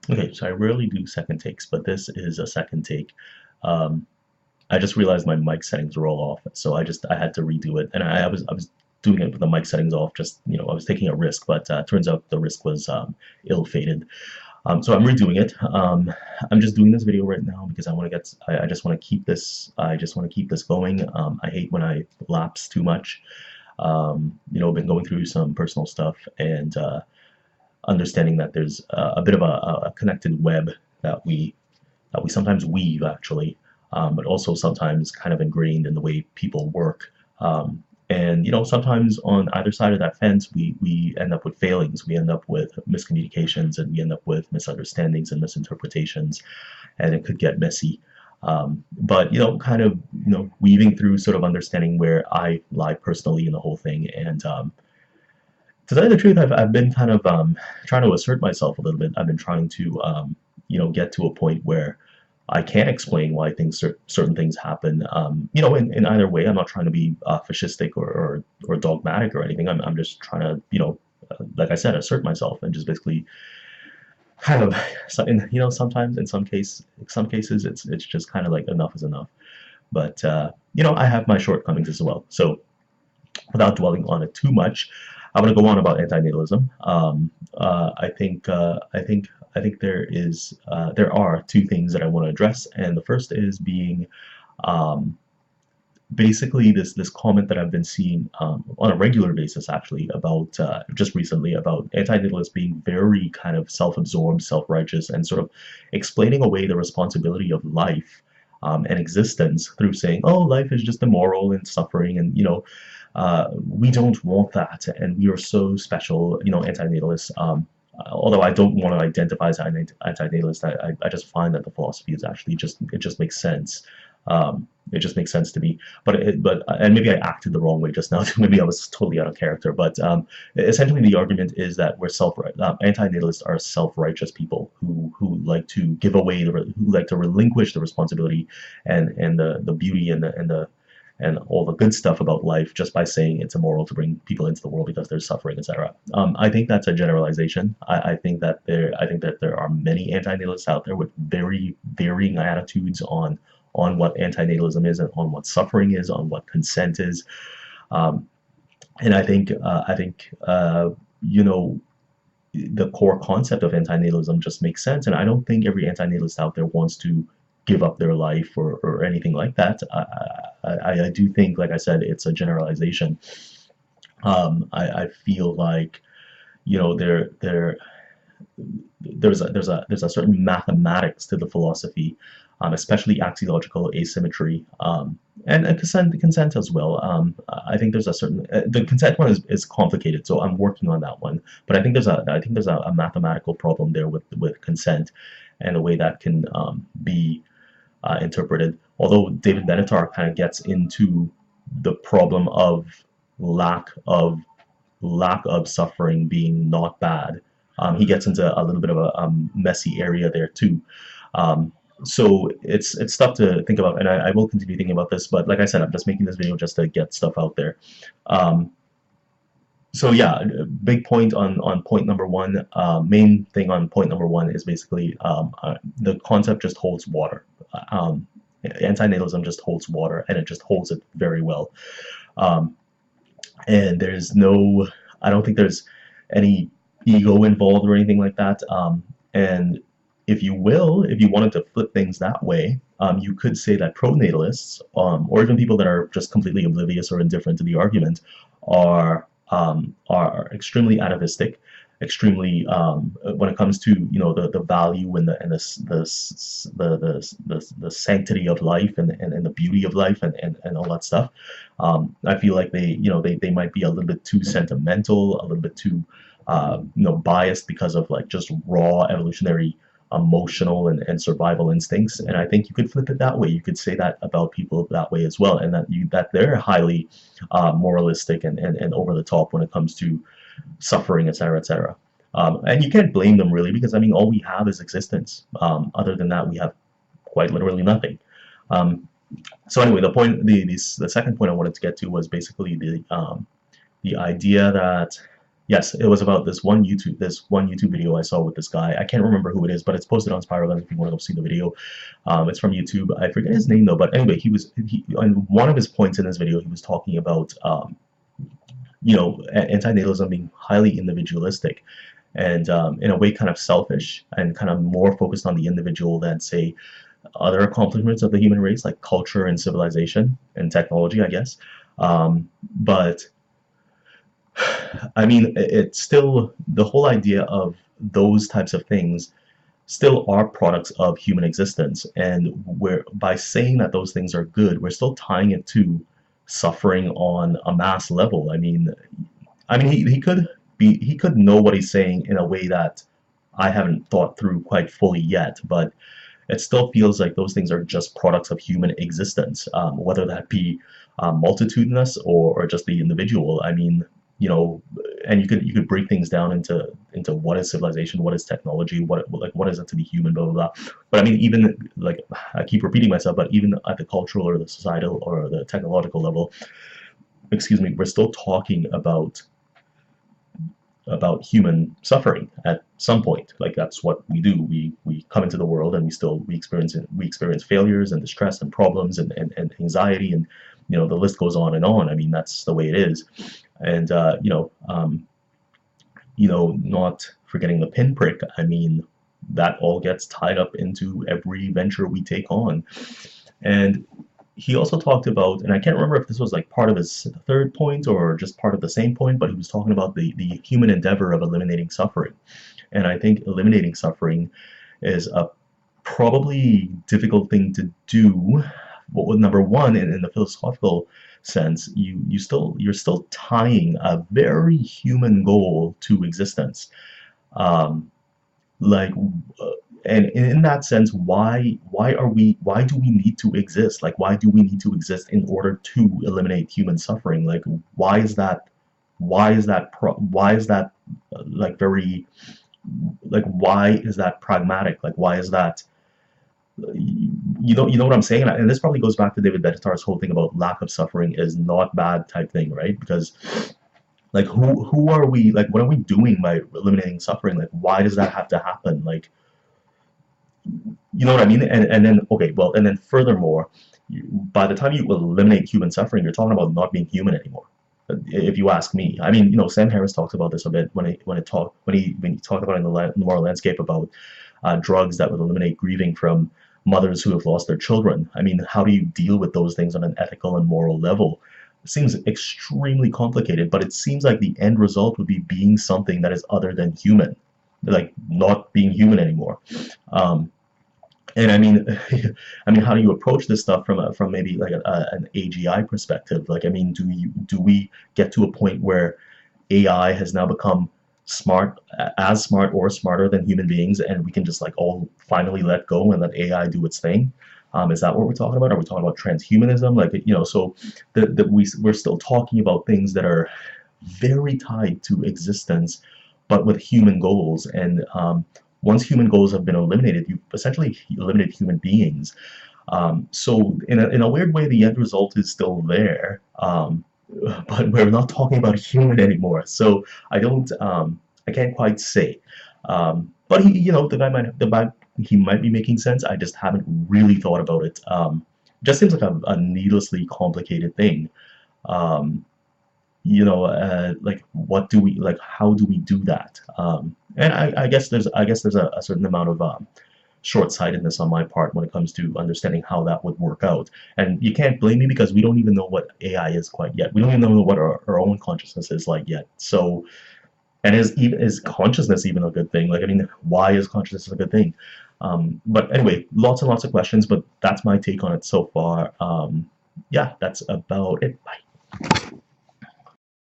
Okay, so I rarely do second takes, but this is a second take. Um, I just realized my mic settings were all off, so I had to redo it, and I was doing it with the mic settings off. Just I was taking a risk, but turns out the risk was ill-fated. So I'm redoing it. I'm just doing this video right now because I just want to keep this. I just want to keep this going. I hate when I lapse too much. Been going through some personal stuff and understanding that there's a bit of a connected web that we sometimes weave actually, but also sometimes kind of ingrained in the way people work. And sometimes on either side of that fence, we end up with failings, we end up with miscommunications, and we end up with misunderstandings and misinterpretations, and it could get messy. But kind of weaving through, sort of understanding where I lie personally in the whole thing, and to tell you the truth, I've been kind of trying to assert myself a little bit. I've been trying to get to a point where I can't explain why certain things happen. In either way, I'm not trying to be fascistic or dogmatic or anything. I'm just trying to like I said, assert myself and just basically kind of sometimes in some cases it's just kind of like enough is enough. But I have my shortcomings as well. So without dwelling on it too much, I'm going to go on about antinatalism. I think there are two things that I want to address, and the first is being um, basically this comment that I've been seeing on a regular basis, actually, about just recently, about antinatalists being very kind of self-absorbed, self-righteous, and sort of explaining away the responsibility of life and existence through saying, "Oh, life is just immoral and suffering, and we don't want that, and we are so special." Antinatalists. Although I don't want to identify as an antinatalist, I just find that the philosophy is actually it just makes sense. It just makes sense to me. And maybe I acted the wrong way just now. Maybe I was totally out of character. But essentially, the argument is that anti-natalists are self-righteous people who like to give away who like to relinquish the responsibility and the beauty and all the good stuff about life just by saying it's immoral to bring people into the world because there's suffering, etc. I think that's a generalization. I think that there are many antinatalists out there with very varying attitudes on what antinatalism is and on what suffering is, on what consent is. Um, and I think the core concept of antinatalism just makes sense. And I don't think every antinatalist out there wants to give up their life or anything like that. I do think, like I said, it's a generalization. I feel like there's a certain mathematics to the philosophy, especially axiological asymmetry, and consent as well. I think there's a certain the consent one is complicated, so I'm working on that one. But I think there's a mathematical problem there with consent and the way that can be interpreted. Although David Benatar kind of gets into the problem of lack of lack of suffering being not bad. He gets into a little bit of a messy area there too. So it's stuff to think about, and I will continue thinking about this. But like I said, I'm just making this video just to get stuff out there. Um, so yeah, big point on point number one. Main thing on point number one is basically the concept just holds water. Antinatalism just holds water, and it just holds it very well. Um, and I don't think there's any ego involved or anything like that. And if you wanted to flip things that way, you could say that pronatalists, or even people that are just completely oblivious or indifferent to the argument, are extremely atavistic, extremely when it comes to the value and the sanctity of life and the beauty of life and all that stuff. I feel like they might be a little bit too sentimental, a little bit too biased because of like just raw evolutionary emotional and survival instincts. And I think you could flip it that way. You could say that about people that way as well, and that they're highly moralistic and over the top when it comes to suffering, etc., etc. And you can't blame them really, because I mean, all we have is existence. Other than that, we have quite literally nothing. Um, so anyway, the second point I wanted to get to was basically the idea that Yes, it was about this one YouTube video I saw with this guy. I can't remember who it is, but it's posted on Spiralvent if you want to go see the video. It's from YouTube. I forget his name though, but anyway, he on one of his points in this video, he was talking about antinatalism being highly individualistic and in a way kind of selfish and kind of more focused on the individual than say other accomplishments of the human race like culture and civilization and technology, I guess. But I mean, it's still the whole idea of those types of things still are products of human existence, and we're by saying that those things are good, we're still tying it to suffering on a mass level. I mean, he could know what he's saying in a way that I haven't thought through quite fully yet, but it still feels like those things are just products of human existence, whether that be multitudinous or just the individual. I mean, and you could break things down into what is civilization, what is technology, what is it to be human, blah blah blah. But I mean, even like I keep repeating myself, but even at the cultural or the societal or the technological level, excuse me, we're still talking about human suffering at some point. Like that's what we do. We come into the world and we experience failures and distress and problems and anxiety, and the list goes on and on. I mean, that's the way it is. And not forgetting the pinprick. I mean, that all gets tied up into every venture we take on. And he also talked about, and I can't remember if this was like part of his third point or just part of the same point, but he was talking about the human endeavor of eliminating suffering. And I think eliminating suffering is a probably difficult thing to do. Well, number one, in the philosophical sense, you're still tying a very human goal to existence. Um, like and in that sense, why do we need to exist? Like, why do we need to exist in order to eliminate human suffering? Like, why is that like very, like, why is that pragmatic? Like, why is that, you know what I'm saying? And this probably goes back to David Benatar's whole thing about lack of suffering is not bad type thing, right? Because like, who are we, like, what are we doing by eliminating suffering? Like, why does that have to happen? Like, you know what I mean? And then, okay, well, and then furthermore, by the time you eliminate human suffering, you're talking about not being human anymore. If you ask me, I mean, Sam Harris talks about this a bit when he talked about in the moral landscape about drugs that would eliminate grieving from mothers who have lost their children. I mean, how do you deal with those things on an ethical and moral level? It seems extremely complicated, but it seems like the end result would be being something that is other than human, like not being human anymore. And I mean, I mean, how do you approach this stuff from maybe like an AGI perspective? Like, I mean, do we get to a point where AI has now become as smart or smarter than human beings, and we can just like all finally let go and let AI do its thing? Is that what we're talking about? Are we talking about transhumanism? Like, so we're still talking about things that are very tied to existence, but with human goals. And once human goals have been eliminated, you've essentially eliminated human beings. So in a weird way, the end result is still there, but we're not talking about human anymore. So I can't quite say. But he might be making sense. I just haven't really thought about it. Just seems like a needlessly complicated thing. Um, like, what do we, like, how do we do that? And I guess there's a certain amount of short-sightedness on my part when it comes to understanding how that would work out. And you can't blame me because we don't even know what AI is quite yet. We don't even know what our own consciousness is like yet. So, and is consciousness even a good thing? Like, I mean, why is consciousness a good thing? But anyway, lots and lots of questions, but that's my take on it so far. Yeah, that's about it. Bye.